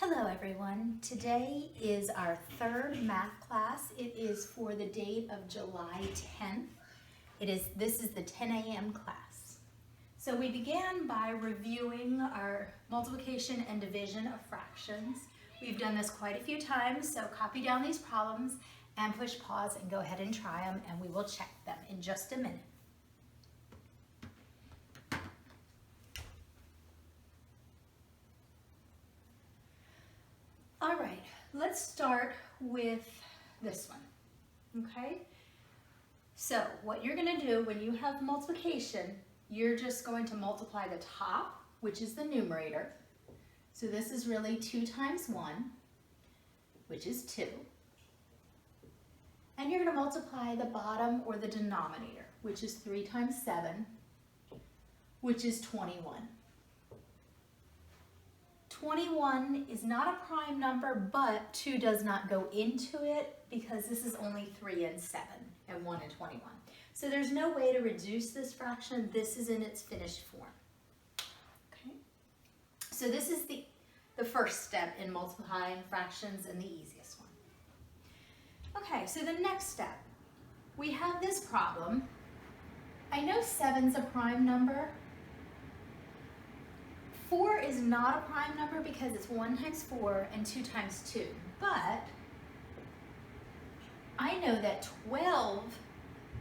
Hello everyone. Today is our third math class. It is for the date of July 10th. This is the 10 a.m. class. So we began by reviewing our multiplication and division of fractions. We've done this quite a few times, so copy down these problems and push pause and go ahead and try them, and we will check them in just a minute. All right, let's start with this one, okay? So what you're gonna do when you have multiplication, you're just going to multiply the top, which is the numerator. So this is really 2 times 1, which is 2. And you're gonna multiply the bottom or the denominator, which is 3 times 7, which is 21. 21 is not a prime number, but 2 does not go into it because this is only 3 and 7 and 1 and 21. So there's no way to reduce this fraction. This is in its finished form. Okay. So this is the first step in multiplying fractions and the easiest one. Okay, so the next step, we have this problem. I know 7's a prime number. 4 is not a prime number because it's 1 times 4 and 2 times 2. But I know that 12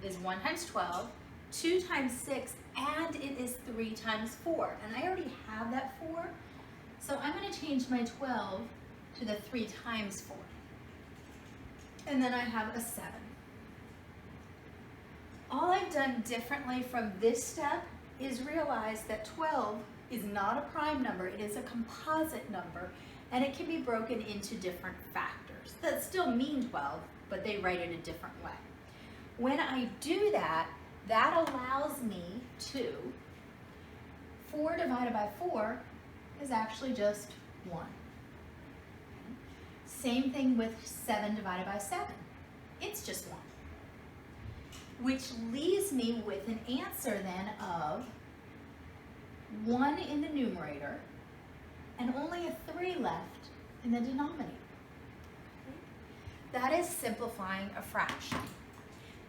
is 1 times 12, 2 times 6, and it is 3 times 4. And I already have that 4, so I'm going to change my 12 to the 3 times 4. And then I have a 7. All I've done differently from this step is realize that 12 is not a prime number, it is a composite number, and it can be broken into different factors that still mean 12, but they write it a different way. When I do that, that allows me to, 4 divided by 4 is actually just 1. Same thing with 7 divided by 7, it's just 1. Which leaves me with an answer then of 1 in the numerator and only a 3 left in the denominator. That is simplifying a fraction.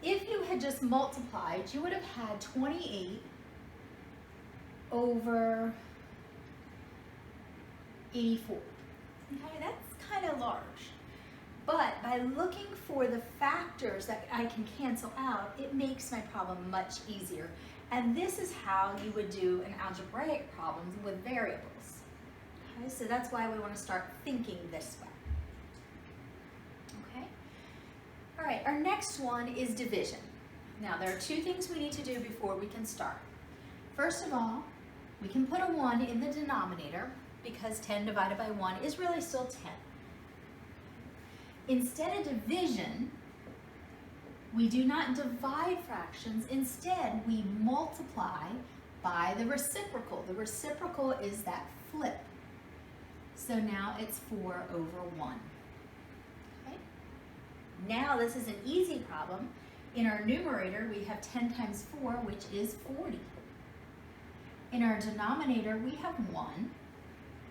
If you had just multiplied, you would have had 28 over 84. Okay, that's kind of large. But by looking for the factors that I can cancel out, it makes my problem much easier. And this is how you would do an algebraic problem with variables. Okay, so that's why we want to start thinking this way. Okay? All right, our next one is division. Now, there are 2 things we need to do before we can start. First of all, we can put a 1 in the denominator because 10 divided by 1 is really still 10. Instead of division, we do not divide fractions. Instead, we multiply by the reciprocal. The reciprocal is that flip. So now it's 4 over 1. Okay? Now this is an easy problem. In our numerator, we have 10 times 4, which is 40. In our denominator, we have 1.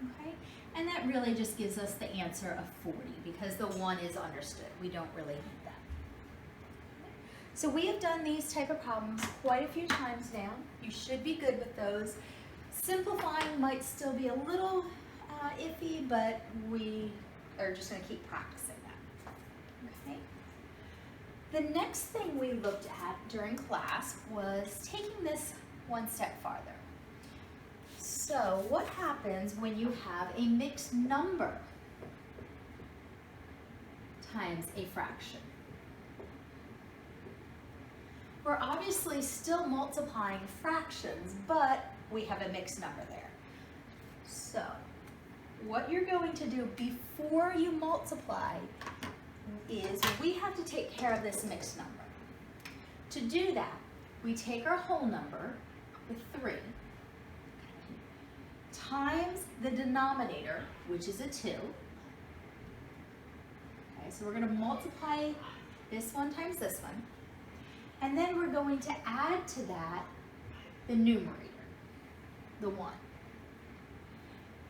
Okay? And that really just gives us the answer of 40 because the 1 is understood. We don't really need that. So we have done these type of problems quite a few times now. You should be good with those. Simplifying might still be a little iffy, but we are just going to keep practicing that. Okay. The next thing we looked at during class was taking this one step farther. So what happens when you have a mixed number times a fraction? We're obviously still multiplying fractions, but we have a mixed number there. So what you're going to do before you multiply is we have to take care of this mixed number. To do that, we take our whole number with 3 times the denominator, which is a 2. Okay, so we're going to multiply this one times this one. And then we're going to add to that the numerator, the 1.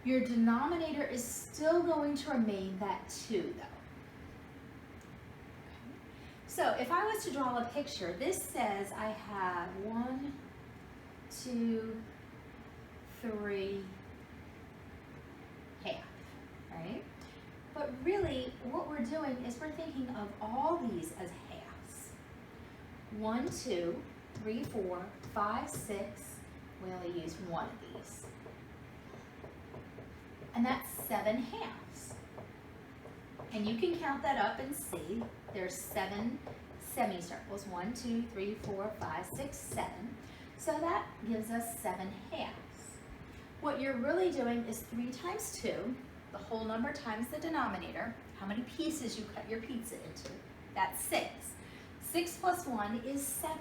Your denominator is still going to remain that 2 though. So if I was to draw a picture, this says I have 1, 2, 3, half, right? But really, what we're doing is we're thinking of all these as halves. 1, 2, 3, 4, 5, 6, we only use one of these. And that's 7 halves. And you can count that up and see there's 7 semicircles. 1, 2, 3, 4, 5, 6, 7. So that gives us 7 halves. What you're really doing is 3 times 2, the whole number times the denominator, how many pieces you cut your pizza into. That's 6. 6 plus 1 is 7.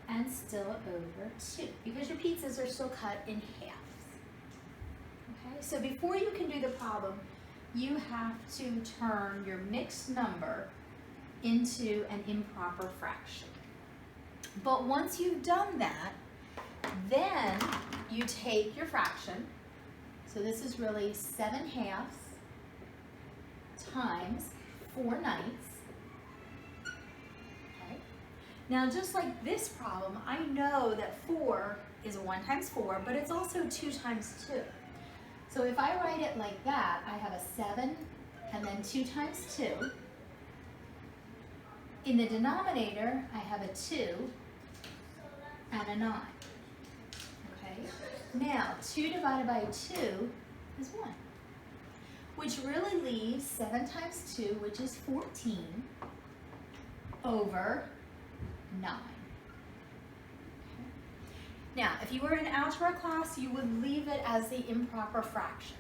And still over 2, because your pizzas are still cut in halves. Okay, so before you can do the problem, you have to turn your mixed number into an improper fraction. But once you've done that, then you take your fraction. So this is really 7 halves times 4 ninths. Okay. Now just like this problem, I know that 4 is 1 times 4, but it's also 2 times 2. So if I write it like that, I have a 7 and then 2 times 2. In the denominator, I have a 2 and a 9. Okay? Now, 2 divided by 2 is 1, which really leaves 7 times 2, which is 14, over 9. Now, if you were in algebra class, you would leave it as the improper fraction.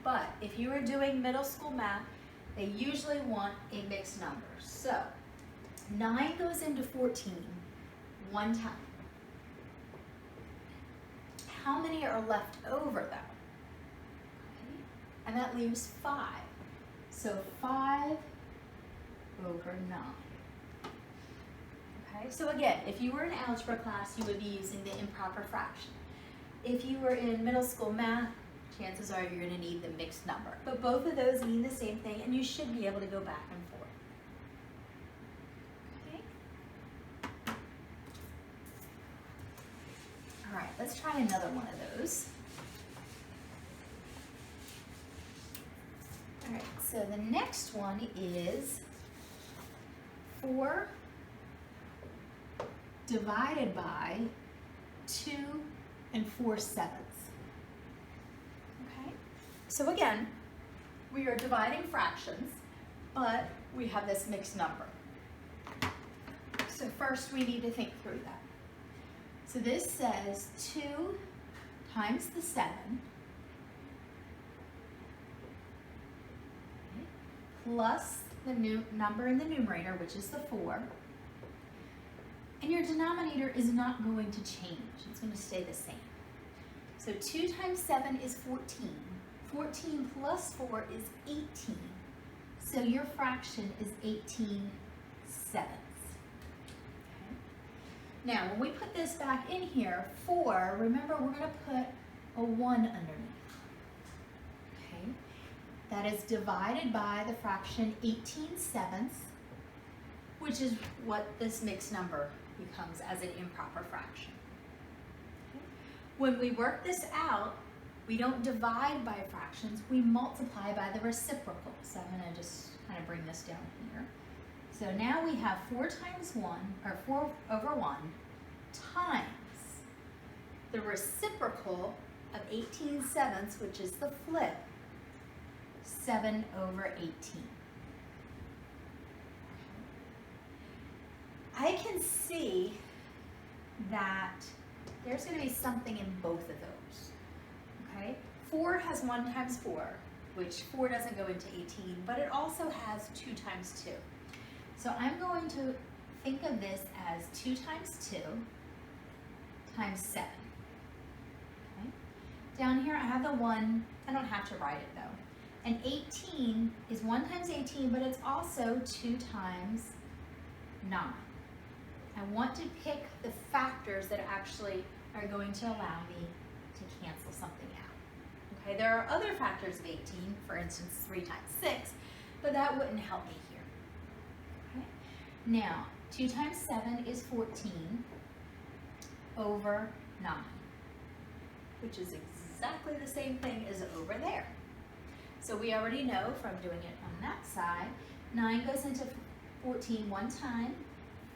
But if you were doing middle school math, they usually want a mixed number. So, 9 goes into 14 one time. How many are left over though? Okay. And that leaves 5. So 5 over 9. Okay, so again, if you were in algebra class, you would be using the improper fraction. If you were in middle school math, chances are you're going to need the mixed number. But both of those mean the same thing, and you should be able to go back and forth. Okay. All right, let's try another one of those. All right, so the next one is 4 divided by 2 and 4/7. Okay, so again, we are dividing fractions, but we have this mixed number. So first we need to think through that. So this says 2 times the 7 plus the new number in the numerator, which is the 4. And your denominator is not going to change. It's going to stay the same. So 2 times 7 is 14. 14 plus 4 is 18. So your fraction is 18 sevenths. Okay. Now, when we put this back in here, 4, remember we're going to put a 1 underneath. Okay. That is divided by the fraction 18 sevenths, which is what this mixed number becomes as an improper fraction. Okay. When we work this out, we don't divide by fractions, we multiply by the reciprocal. So I'm going to just kind of bring this down here. So now we have 4 times 1, or 4 over 1, times the reciprocal of 18 sevenths, which is the flip, 7 over 18. I can see that there's going to be something in both of those. Okay? 4 has 1 times 4, which 4 doesn't go into 18, but it also has 2 times 2. So I'm going to think of this as 2 times 2 times 7. Okay? Down here I have the 1, I don't have to write it though. And 18 is 1 times 18, but it's also 2 times 9. I want to pick the factors that actually are going to allow me to cancel something out. Okay, there are other factors of 18, for instance 3 times 6, but that wouldn't help me here. Okay. Now, 2 times 7 is 14 over 9, which is exactly the same thing as over there. So we already know from doing it on that side, 9 goes into 14 one time,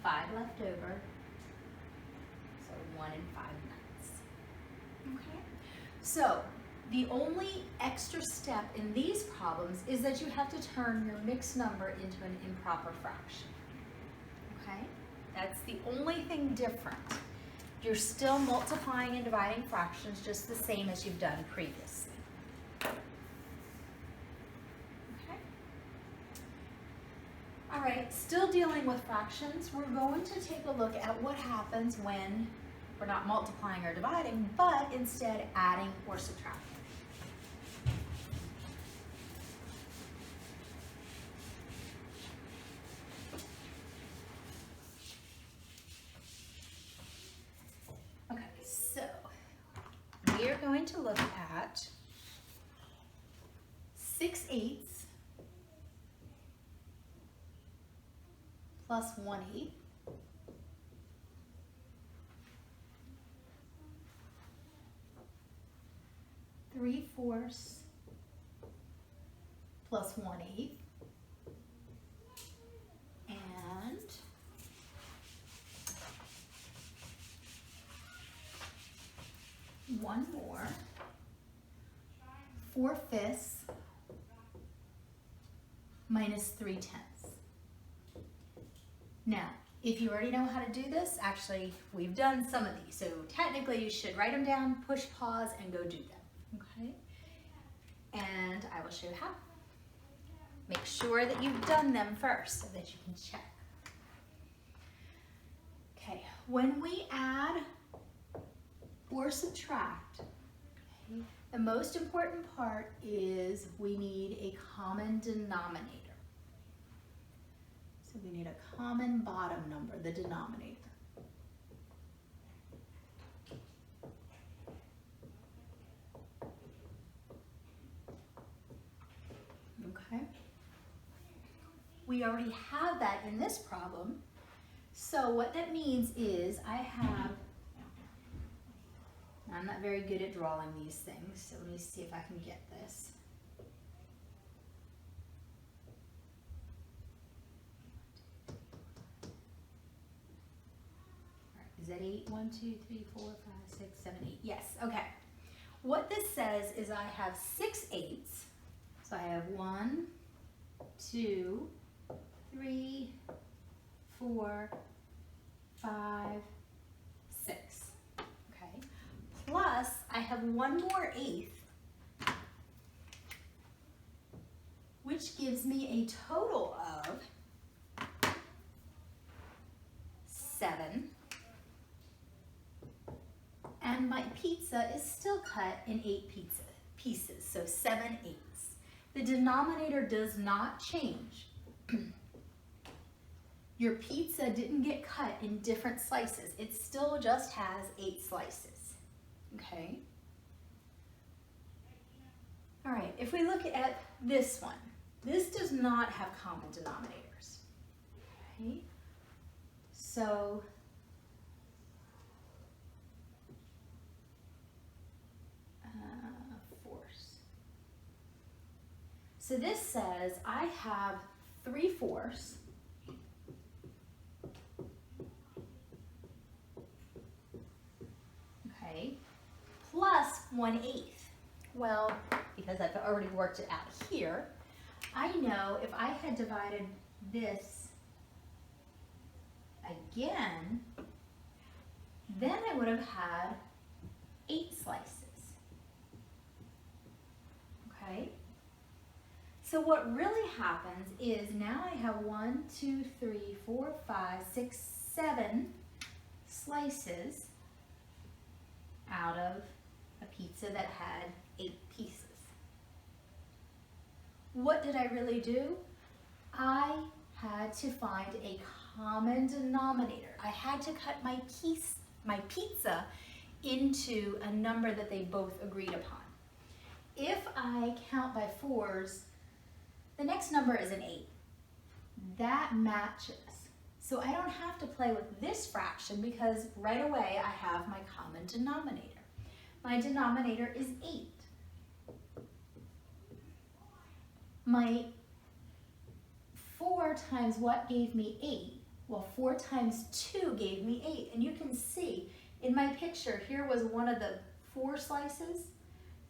5 left over, so 1 and 5 ninths. Okay? So the only extra step in these problems is that you have to turn your mixed number into an improper fraction. Okay? That's the only thing different. You're still multiplying and dividing fractions just the same as you've done previously. Okay? All right, still dealing with fractions, we're going to take a look at what happens when we're not multiplying or dividing, but instead adding or subtracting. Okay, so we are going to look at 6/8 plus 1/8 3/4 plus 1/8 and one more 4/5 minus 3/10. Now, if you already know how to do this, actually, we've done some of these. So technically, you should write them down, push pause, and go do them, okay? And I will show you how. Make sure that you've done them first so that you can check. Okay, when we add or subtract, okay, the most important part is we need a common denominator. So we need a common bottom number, the denominator. Okay. We already have that in this problem. So what that means is I'm not very good at drawing these things, so let me see if I can get this. Is that 8? 1, 2, 3, 4, 5, 6, 7, 8. Yes, okay. What this says is I have 6/8. So I have 1, 2, 3, 4, 5, 6. Okay. Plus I have one more 1/8, which gives me a total of 7. And my pizza is still cut in 8 pieces, so 7/8. The denominator does not change. Your pizza didn't get cut in different slices. It still just has 8 slices, okay? All right, if we look at this one, this does not have common denominators, okay? So, So this says I have 3/4 okay, plus 1/8. Well, because I've already worked it out here, I know if I had divided this again, then I would have had 8 slices. Okay? So what really happens is now I have 1, 2, 3, 4, 5, 6, 7 slices out of a pizza that had 8 pieces. What did I really do? I had to find a common denominator. I had to cut my pizza into a number that they both agreed upon. If I count by 4s, the next number is an 8. That matches. So I don't have to play with this fraction because right away I have my common denominator. My denominator is 8. My 4 times what gave me 8? Well, 4 times 2 gave me 8. And you can see in my picture, here was one of the 4 slices.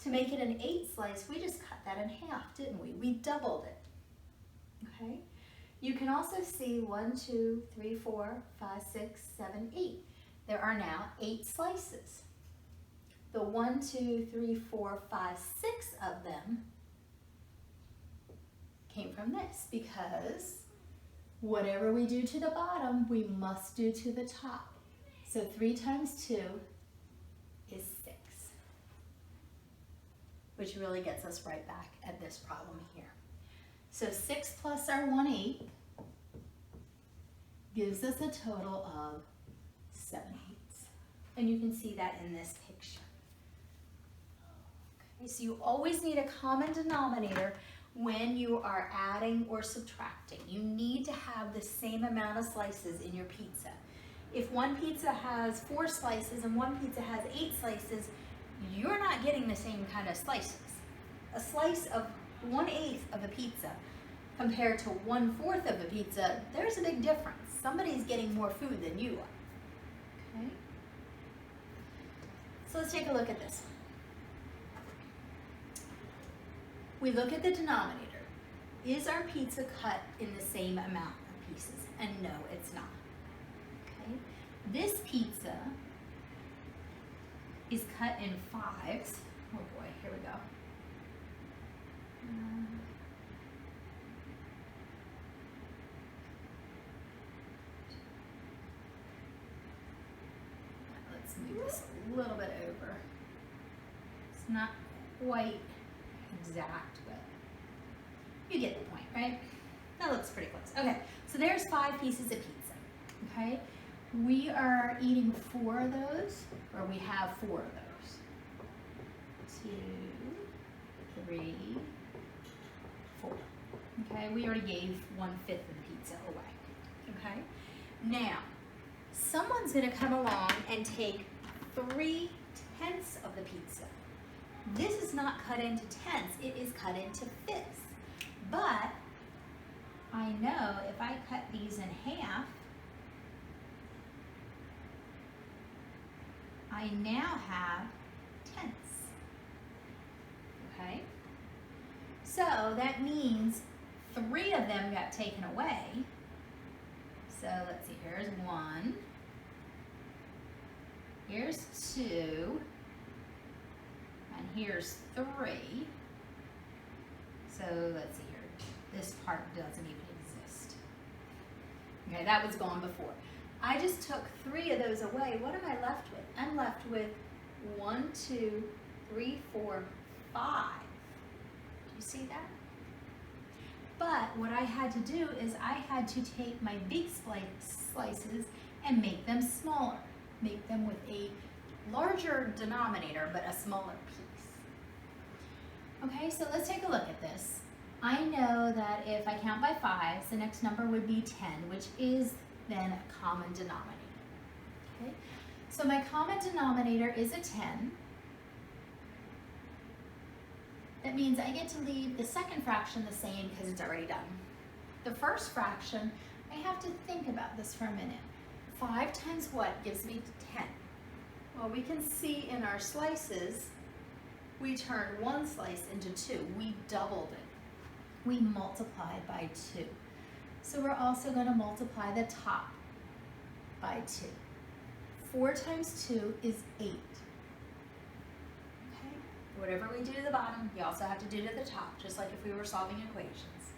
To make it an 8 slice, we just cut that in half, didn't we? We doubled it, okay? You can also see 1, 2, 3, 4, 5, 6, 7, 8. There are now 8 slices. The 1, 2, 3, 4, 5, 6 of them came from this because whatever we do to the bottom, we must do to the top. So 3 times 2 is 6, which really gets us right back at this problem here. So 6 plus our 1/8 gives us a total of 7/8. And you can see that in this picture. Okay, so you always need a common denominator when you are adding or subtracting. You need to have the same amount of slices in your pizza. If one pizza has 4 slices and one pizza has 8 slices, you're not getting the same kind of slices. A slice of 1/8 of a pizza compared to 1/4 of a pizza, there's a big difference. Somebody's getting more food than you are. Okay? So let's take a look at this one. We look at the denominator. Is our pizza cut in the same amount of pieces? And no, it's not. Okay? This pizza is cut in 5s. Oh boy, here we go. Let's move this a little bit over. It's not quite exact, but you get the point, right? That looks pretty close. Okay, so there's 5 pieces of pizza, okay? We are eating 4 of those, or we have 4 of those. 2, 3, 4. Okay, we already gave 1/5 of the pizza away. Okay, now someone's gonna come along and take 3/10 of the pizza. This is not cut into 10ths, it is cut into 5ths. But I know if I cut these in half, I now have 10ths. Okay? So that means 3 of them got taken away. So let's see, here's 1, here's 2, and here's 3. So let's see here, this part doesn't even exist. Okay, that was gone before. I just took 3 of those away. What am I left with? I'm left with 1, 2, 3, 4, 5. Do you see that? But what I had to do is I had to take my big slices and make them smaller. Make them with a larger denominator, but a smaller piece. Okay, so let's take a look at this. I know that if I count by 5s, the next number would be 10, which is then a common denominator. Okay, so my common denominator is a 10. That means I get to leave the second fraction the same because it's already done. The first fraction, I have to think about this for a minute. 5 times what gives me 10? Well, we can see in our slices, we turned 1 slice into 2. We doubled it. We multiplied by 2. So we're also going to multiply the top by 2. 4 times 2 is 8. Whatever we do to the bottom, you also have to do to the top, just like if we were solving equations.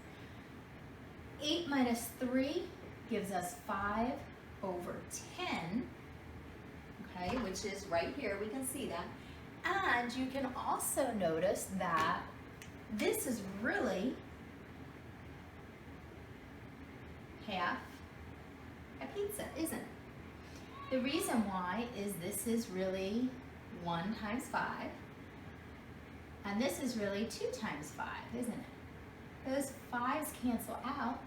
8 minus 3 gives us 5 over 10, okay, which is right here, we can see that. And you can also notice that this is really half a pizza, isn't it? The reason why is this is really 1 times 5. And this is really 2 times 5, isn't it? Those 5s cancel out,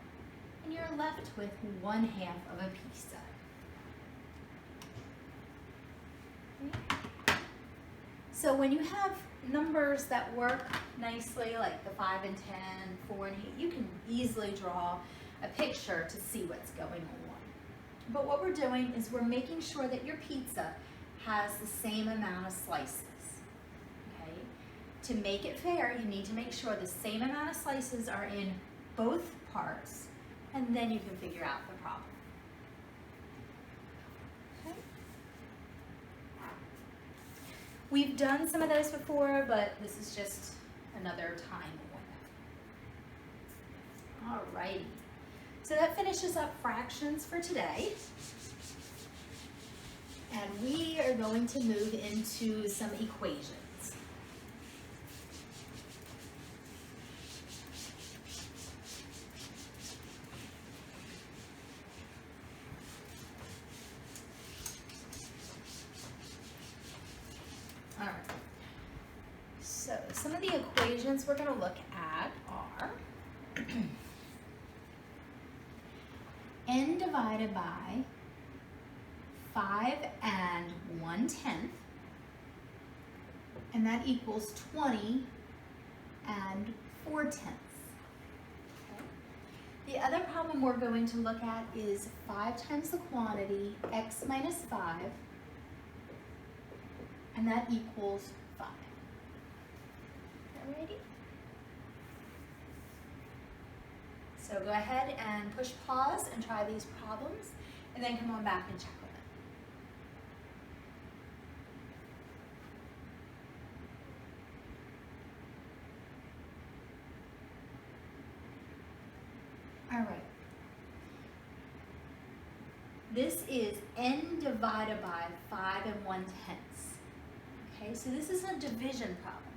and you're left with 1/2 of a pizza. Okay. So when you have numbers that work nicely, like the 5 and 10, 4 and 8, you can easily draw a picture to see what's going on. But what we're doing is we're making sure that your pizza has the same amount of slices. Okay? To make it fair, you need to make sure the same amount of slices are in both parts, and then you can figure out the problem. Okay? We've done some of those before, but this is just another time on it. Alrighty. So that finishes up fractions for today. And we are going to move into some equations. All right. So some of the equations we're going to look at are n divided by 5 and 1/10, and that equals 20 and 4/10. Okay. The other problem we're going to look at is 5 times the quantity, x minus 5, and that equals 5. Alrighty? So go ahead and push pause and try these problems, and then come on back and check them. All right. This is n divided by 5 and 1/10. Okay, so this is a division problem.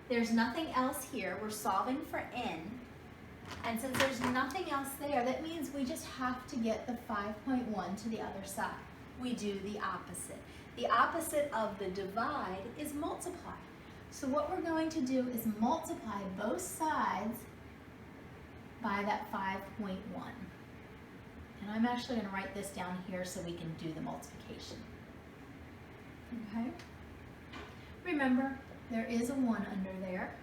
There's nothing else here. We're solving for n. And since there's nothing else there, that means we just have to get the 5.1 to the other side. We do the opposite. The opposite of the divide is multiply. So what we're going to do is multiply both sides by that 5.1. And I'm actually going to write this down here so we can do the multiplication. Okay? Remember, there is a 1 under there.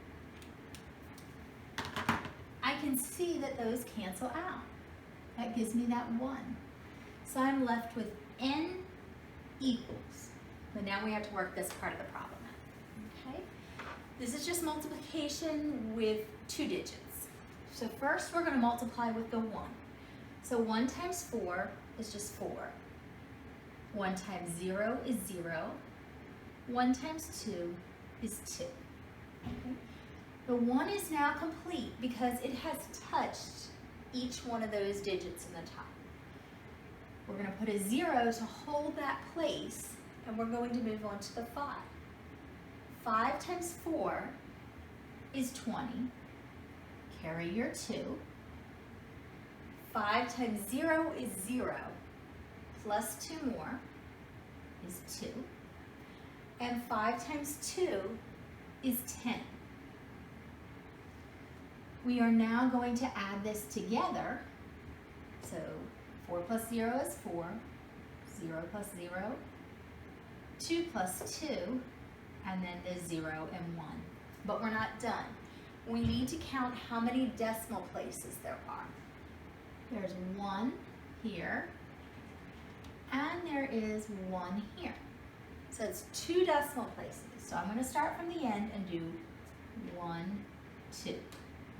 I can see that those cancel out. That gives me that 1. So I'm left with n equals. But now we have to work this part of the problem out. Okay? This is just multiplication with 2 digits. So first we're going to multiply with the 1. So 1 times 4 is just 4. 1 times 0 is 0. 1 times 2 is 2. Okay? The 1 is now complete because it has touched each one of those digits in the top. We're going to put a 0 to hold that place, and we're going to move on to the 5. 5 times 4 is 20. Carry your 2. 5 times 0 is 0, plus 2 more is 2. And 5 times 2 is 10. We are now going to add this together. So 4 plus 0 is 4, 0 plus 0, 2 plus 2, and then the 0 and 1. But we're not done. We need to count how many decimal places there are. There's 1 here, and there is 1 here. So it's 2 decimal places. So I'm going to start from the end and do 1, 2.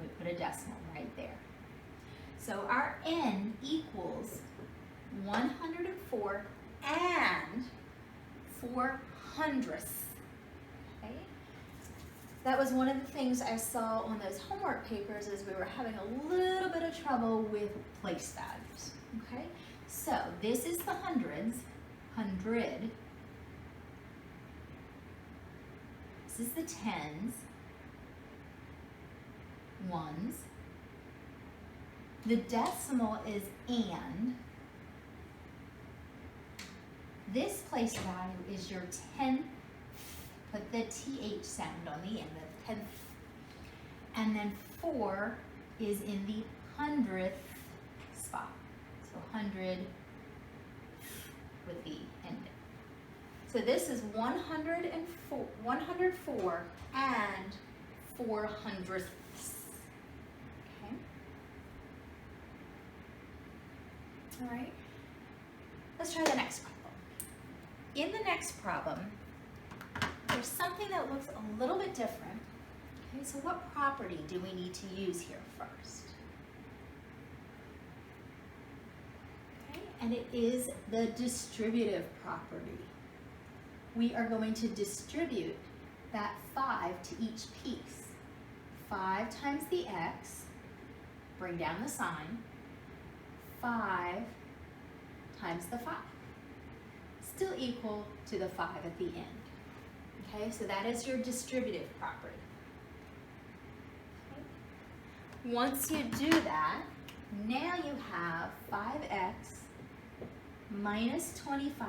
We put a decimal right there. So our n equals 104 and 4/100. Okay? That was one of the things I saw on those homework papers as we were having a little bit of trouble with place values. Okay? So this is the hundreds, 100. This is the tens, ones. The decimal is and. This place value is your 10th put the TH sound on the end, the tenth. And then 4 is in the 100th spot. So 100 with the ending. So this is 104 and 400ths. Okay. All right. Let's try the next problem. In the next problem, there's something that looks a little bit different. Okay, so what property do we need to use here first? Okay, and it is the distributive property. We are going to distribute that 5 to each piece. 5 times the x, bring down the sign, 5 times the 5, still equal to the 5 at the end. Okay, so that is your distributive property. Okay. Once you do that, now you have 5x minus 25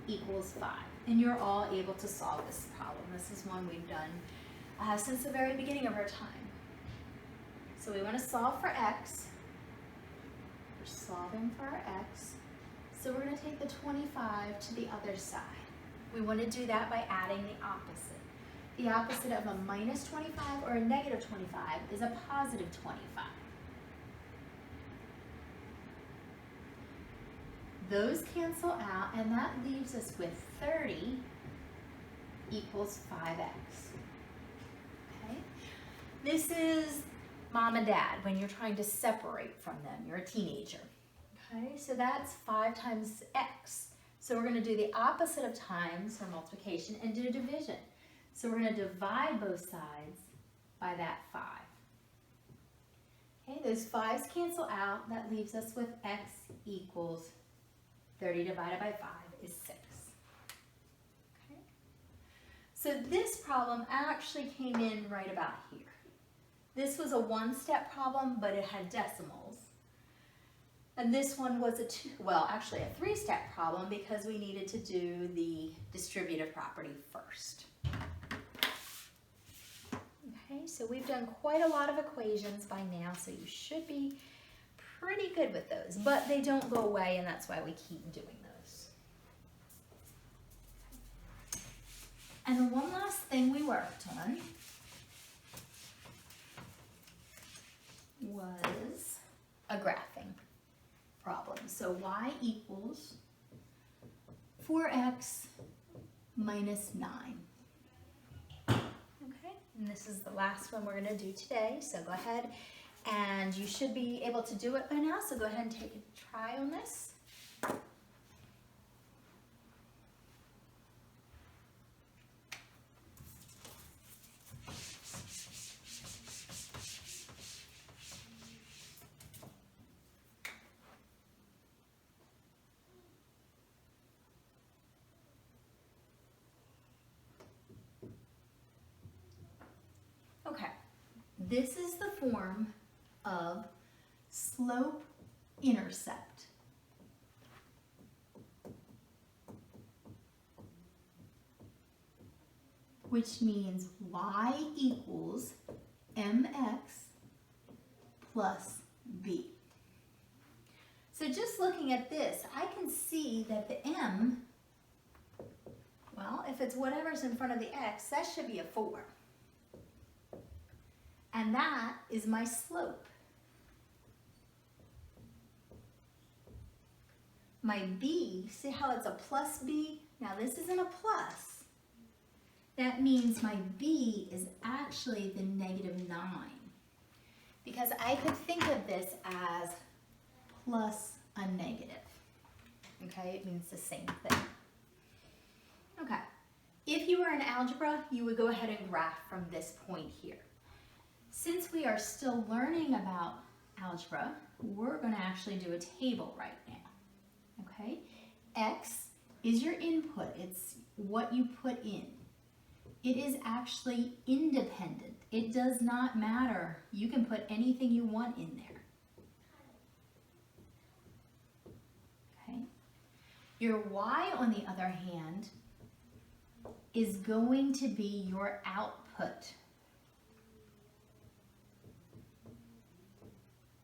equals 5. And you're all able to solve this problem. This is one we've done since the very beginning of our time. So we want to solve for x. We're solving for our x. So we're going to take the 25 to the other side. We want to do that by adding the opposite. The opposite of a minus 25 or a negative 25 is a positive 25. Those cancel out, and that leaves us with 30 equals 5x. Okay? This is mom and dad when you're trying to separate from them. You're a teenager. Okay, so that's 5 times x. So we're going to do the opposite of times, or multiplication, and do division. So we're going to divide both sides by that 5. Okay, those 5's cancel out. That leaves us with x equals 30 divided by 5 is 6. Okay. So this problem actually came in right about here. This was a one-step problem, but it had decimals. And this one was a three-step problem because we needed to do the distributive property first. Okay, so we've done quite a lot of equations by now, so you should be pretty good with those, but they don't go away, and that's why we keep doing those. And the one last thing we worked on was a graphing problem. So y equals 4x minus 9. Okay, and this is the last one we're going to do today, so go ahead. And you should be able to do it by now, so go ahead and take a try on this. Okay, this is the form of slope-intercept. Which means y equals mx plus b. So just looking at this, I can see that the m, well, if it's whatever's in front of the x, that should be a 4. And that is my slope. My b, see how it's a plus b? Now this isn't a plus. That means my b is actually the negative 9. Because I could think of this as plus a negative. Okay, it means the same thing. Okay, if you were in algebra, you would go ahead and graph from this point here. Since we are still learning about algebra, we're going to actually do a table right now. Okay, x is your input. It's what you put in. It is actually independent. It does not matter. You can put anything you want in there. Okay. Your y, on the other hand, is going to be your output.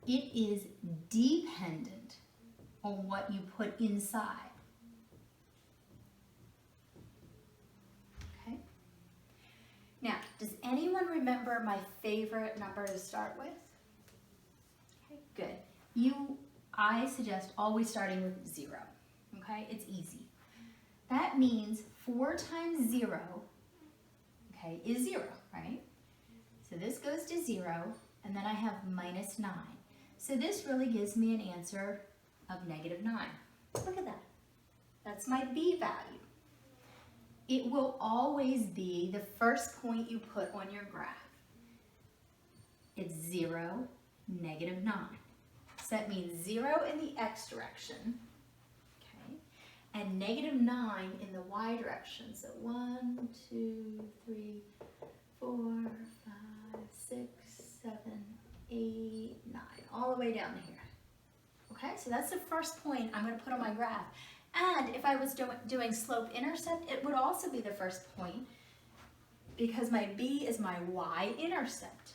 It is dependent on what you put inside. Okay? Now, does anyone remember my favorite number to start with? Okay, good. I suggest always starting with 0. Okay, it's easy. That means 4 times 0, okay, is 0, right? So this goes to 0, and then I have minus 9. So this really gives me an answer of negative 9. Look at that. That's my B value. It will always be the first point you put on your graph. It's 0, negative 9. So that means 0 in the x direction, okay, and negative 9 in the y direction. So 1, 2, 3, 4, 5, 6, 7, 8, 9, all the way down to here. Okay, so that's the first point I'm going to put on my graph. And if I was doing slope-intercept, it would also be the first point because my B is my y-intercept.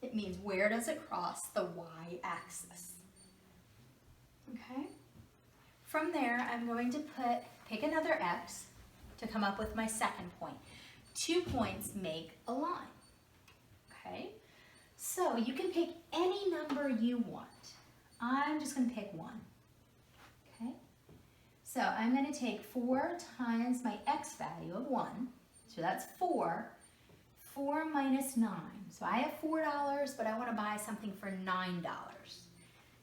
It means where does it cross the y-axis. Okay. From there, I'm going to pick another x to come up with my second point. 2 points make a line. Okay. So you can pick any number you want. I'm just going to pick 1. Okay. So I'm going to take 4 times my x value of 1. So that's 4. 4 minus 9. So I have $4, but I want to buy something for $9.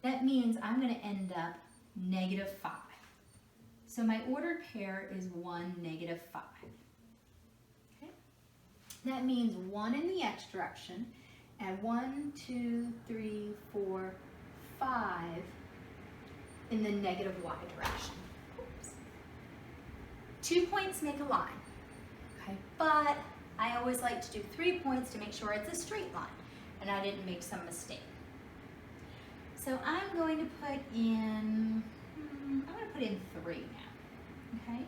That means I'm going to end up negative 5. So my ordered pair is 1, negative 5. Okay? That means 1 in the x direction and 1, 2, 3, 4, 5 in the negative y direction. Oops. 2 points make a line. Okay? But I always like to do 3 points to make sure it's a straight line and I didn't make some mistake. So I'm going to put in, 3 now, okay?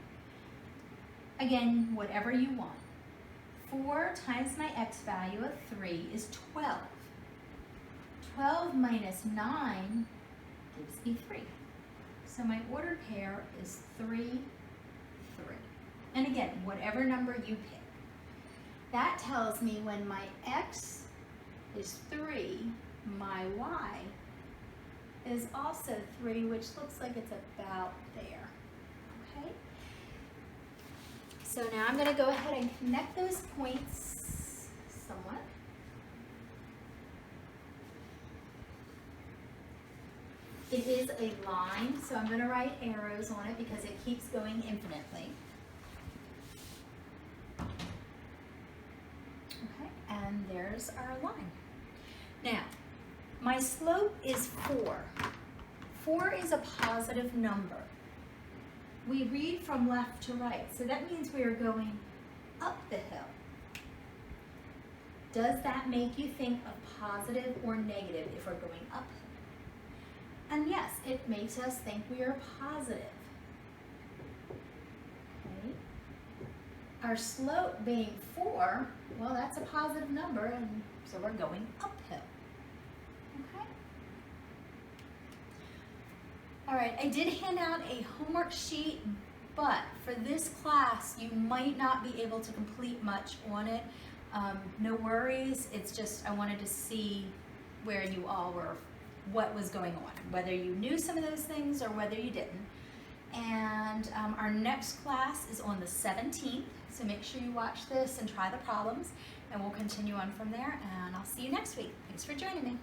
Again, whatever you want. 4 times my x value of 3 is 12. 12 minus 9 gives me 3. So my ordered pair is 3, 3. And again, whatever number you pick. That tells me when my x is 3, my y is also 3, which looks like it's about there, okay? So now I'm going to go ahead and connect those points somewhat. It is a line, so I'm going to write arrows on it because it keeps going infinitely. Okay, and there's our line. Now, my slope is 4. 4 is a positive number. We read from left to right, so that means we are going up the hill. Does that make you think of positive or negative if we're going uphill? And yes, it makes us think we are positive. Okay. Our slope being 4, well, that's a positive number, and so we're going uphill. Okay. All right, I did hand out a homework sheet, but for this class, you might not be able to complete much on it. No worries, it's just I wanted to see where you all were, what was going on, whether you knew some of those things or whether you didn't. And our next class is on the 17th, so make sure you watch this and try the problems, and we'll continue on from there, and I'll see you next week. Thanks for joining me.